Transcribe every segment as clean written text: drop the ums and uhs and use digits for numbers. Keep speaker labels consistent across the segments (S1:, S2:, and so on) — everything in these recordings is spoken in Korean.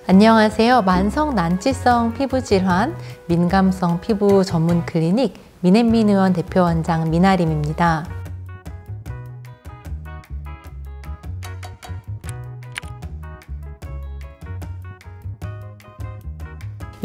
S1: 안녕하세요. 만성 난치성 피부질환, 민감성 피부 전문 클리닉 민앤민의원 대표원장 미나림입니다.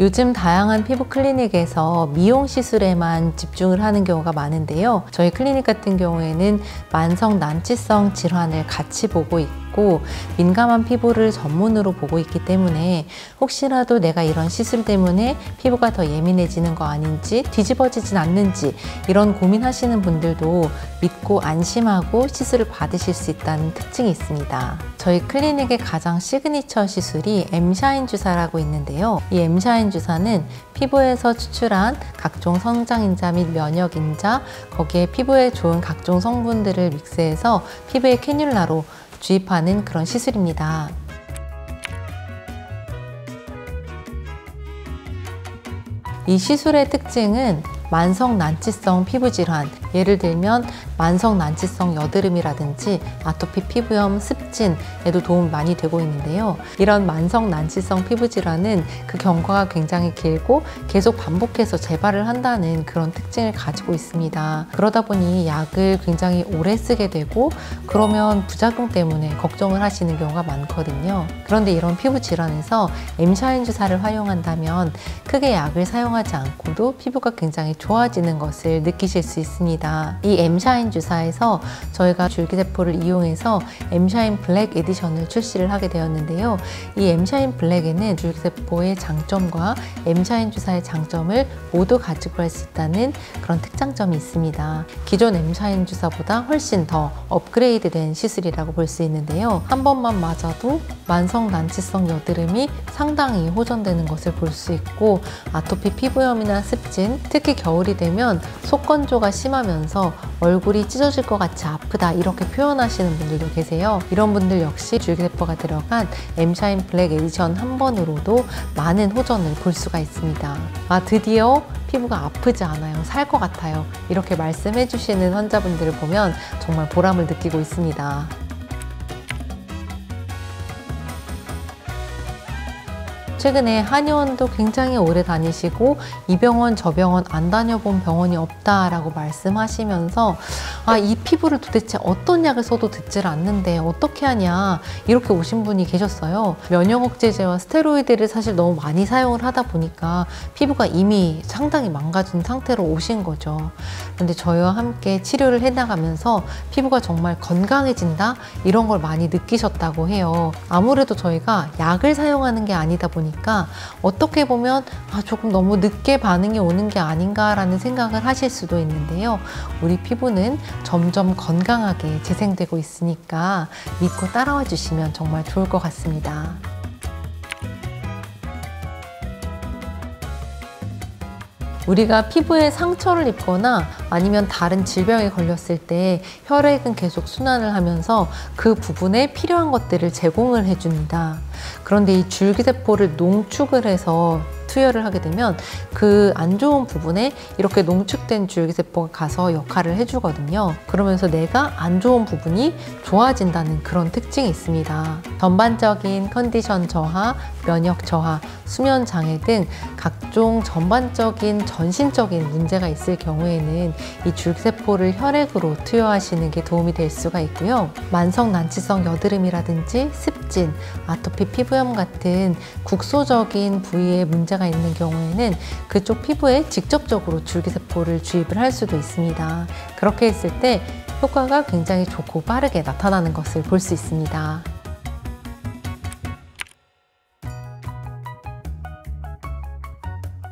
S1: 요즘 다양한 피부 클리닉에서 미용 시술에만 집중을 하는 경우가 많은데요. 저희 클리닉 같은 경우에는 만성 난치성 질환을 같이 보고 있고 민감한 피부를 전문으로 보고 있기 때문에 혹시라도 내가 이런 시술 때문에 피부가 더 예민해지는 거 아닌지 뒤집어지진 않는지 이런 고민하시는 분들도 믿고 안심하고 시술을 받으실 수 있다는 특징이 있습니다. 저희 클리닉의 가장 시그니처 시술이 M샤인 주사라고 있는데요. 이 M샤인 주사는 피부에서 추출한 각종 성장인자 및 면역인자, 거기에 피부에 좋은 각종 성분들을 믹스해서 피부에 캐뉼라로 주입하는 그런 시술입니다. 이 시술의 특징은 만성 난치성 피부질환, 예를 들면 만성 난치성 여드름이라든지 아토피 피부염, 습진에도 도움이 많이 되고 있는데요. 이런 만성 난치성 피부질환은 그 경과가 굉장히 길고 계속 반복해서 재발을 한다는 그런 특징을 가지고 있습니다. 그러다 보니 약을 굉장히 오래 쓰게 되고 그러면 부작용 때문에 걱정을 하시는 경우가 많거든요. 그런데 이런 피부질환에서 M샤인 주사를 활용한다면 크게 약을 사용하지 않고도 피부가 굉장히 좋아지는 것을 느끼실 수 있습니다. 이 M샤인 주사에서 저희가 줄기세포를 이용해서 M샤인 블랙 에디션을 출시를 하게 되었는데요. 이 M샤인 블랙에는 줄기세포의 장점과 M샤인 주사의 장점을 모두 가지고 갈 수 있다는 그런 특장점이 있습니다. 기존 M샤인 주사보다 훨씬 더 업그레이드된 시술이라고 볼 수 있는데요. 한 번만 맞아도 만성 난치성 여드름이 상당히 호전되는 것을 볼 수 있고 아토피 피부염이나 습진, 특히 겨울이 되면 속건조가 심하면서 얼굴이 찢어질 것 같이 아프다 이렇게 표현하시는 분들도 계세요. 이런 분들 역시 줄기세포가 들어간 M샤인 블랙 에디션 한 번으로도 많은 호전을 볼 수가 있습니다. 드디어 피부가 아프지 않아요, 살 것 같아요 이렇게 말씀해 주시는 환자분들을 보면 정말 보람을 느끼고 있습니다. 최근에 한의원도 굉장히 오래 다니시고 이 병원 저 병원 안 다녀본 병원이 없다라고 말씀하시면서 이 피부를 도대체 어떤 약을 써도 듣질 않는데 어떻게 하냐 이렇게 오신 분이 계셨어요. 면역 억제제와 스테로이드를 사실 너무 많이 사용을 하다 보니까 피부가 이미 상당히 망가진 상태로 오신 거죠. 근데 저희와 함께 치료를 해나가면서 피부가 정말 건강해진다 이런 걸 많이 느끼셨다고 해요. 아무래도 저희가 약을 사용하는 게 아니다 보니까 어떻게 보면 조금 너무 늦게 반응이 오는 게 아닌가라는 생각을 하실 수도 있는데요. 우리 피부는 점점 건강하게 재생되고 있으니까 믿고 따라와 주시면 정말 좋을 것 같습니다. 우리가 피부에 상처를 입거나 아니면 다른 질병에 걸렸을 때 혈액은 계속 순환을 하면서 그 부분에 필요한 것들을 제공을 해줍니다. 그런데 이 줄기세포를 농축을 해서 투여를 하게 되면 그 안 좋은 부분에 이렇게 농축된 줄기세포가 가서 역할을 해주거든요. 그러면서 내가 안 좋은 부분이 좋아진다는 그런 특징이 있습니다. 전반적인 컨디션 저하, 면역 저하, 수면 장애 등 각종 전반적인 전신적인 문제가 있을 경우에는 이 줄기세포를 혈액으로 투여하시는 게 도움이 될 수가 있고요. 만성 난치성 여드름이라든지 습진, 아토피 피부염 같은 국소적인 부위에 문제가 있는 경우에는 그쪽 피부에 직접적으로 줄기세포를 주입을 할 수도 있습니다. 그렇게 했을 때 효과가 굉장히 좋고 빠르게 나타나는 것을 볼 수 있습니다.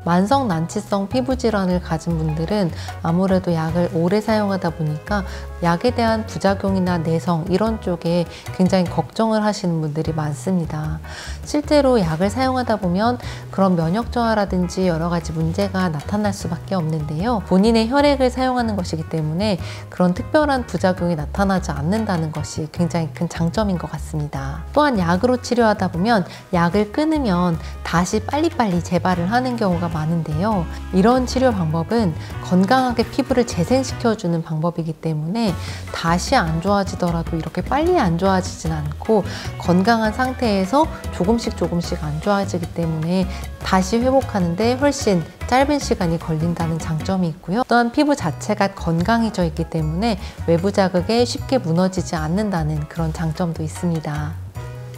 S1: 만성 난치성 피부질환을 가진 분들은 아무래도 약을 오래 사용하다 보니까 약에 대한 부작용이나 내성 이런 쪽에 굉장히 걱정을 하시는 분들이 많습니다. 실제로 약을 사용하다 보면 그런 면역 저하라든지 여러 가지 문제가 나타날 수밖에 없는데요. 본인의 혈액을 사용하는 것이기 때문에 그런 특별한 부작용이 나타나지 않는다는 것이 굉장히 큰 장점인 것 같습니다. 또한 약으로 치료하다 보면 약을 끊으면 다시 빨리빨리 재발을 하는 경우가 많은데요. 이런 치료 방법은 건강하게 피부를 재생시켜주는 방법이기 때문에 다시 안 좋아지더라도 이렇게 빨리 안 좋아지진 않고 건강한 상태에서 조금씩 안 좋아지기 때문에 다시 회복하는데 훨씬 짧은 시간이 걸린다는 장점이 있고요. 또한 피부 자체가 건강해져 있기 때문에 외부 자극에 쉽게 무너지지 않는다는 그런 장점도 있습니다.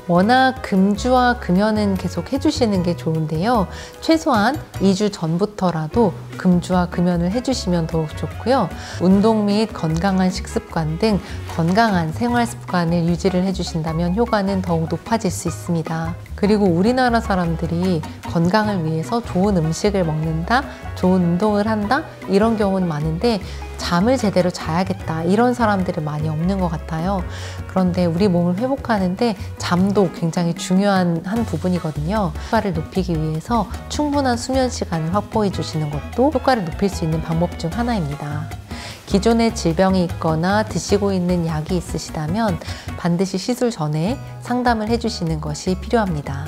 S1: 워낙 금주와 금연은 계속 해주시는 게 좋은데요. 최소한 2주 전부터라도 금주와 금연을 해주시면 더욱 좋고요. 운동 및 건강한 식습관 등 건강한 생활 습관을 유지를 해주신다면 효과는 더욱 높아질 수 있습니다. 그리고 우리나라 사람들이 건강을 위해서 좋은 음식을 먹는다, 좋은 운동을 한다 이런 경우는 많은데 잠을 제대로 자야겠다 이런 사람들은 많이 없는 것 같아요. 그런데 우리 몸을 회복하는데 잠도 굉장히 중요한 한 부분이거든요. 효과를 높이기 위해서 충분한 수면 시간을 확보해 주시는 것도 효과를 높일 수 있는 방법 중 하나입니다. 기존에 질병이 있거나 드시고 있는 약이 있으시다면 반드시 시술 전에 상담을 해주시는 것이 필요합니다.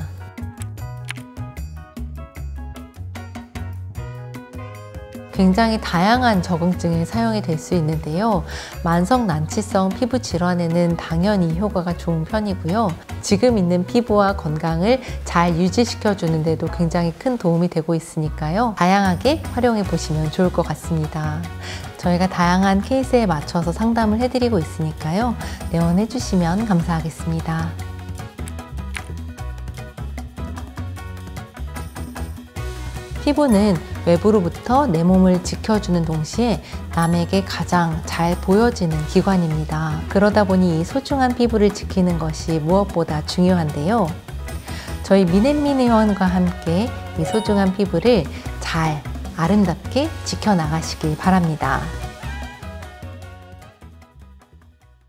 S1: 굉장히 다양한 적응증에 사용이 될 수 있는데요. 만성 난치성 피부 질환에는 당연히 효과가 좋은 편이고요. 지금 있는 피부와 건강을 잘 유지시켜 주는데도 굉장히 큰 도움이 되고 있으니까요. 다양하게 활용해 보시면 좋을 것 같습니다. 저희가 다양한 케이스에 맞춰서 상담을 해드리고 있으니까요. 내원해 주시면 감사하겠습니다. 피부는 외부로부터 내 몸을 지켜주는 동시에 남에게 가장 잘 보여지는 기관입니다. 그러다 보니 이 소중한 피부를 지키는 것이 무엇보다 중요한데요. 저희 미넨민 회원과 함께 이 소중한 피부를 잘 아름답게 지켜나가시길 바랍니다.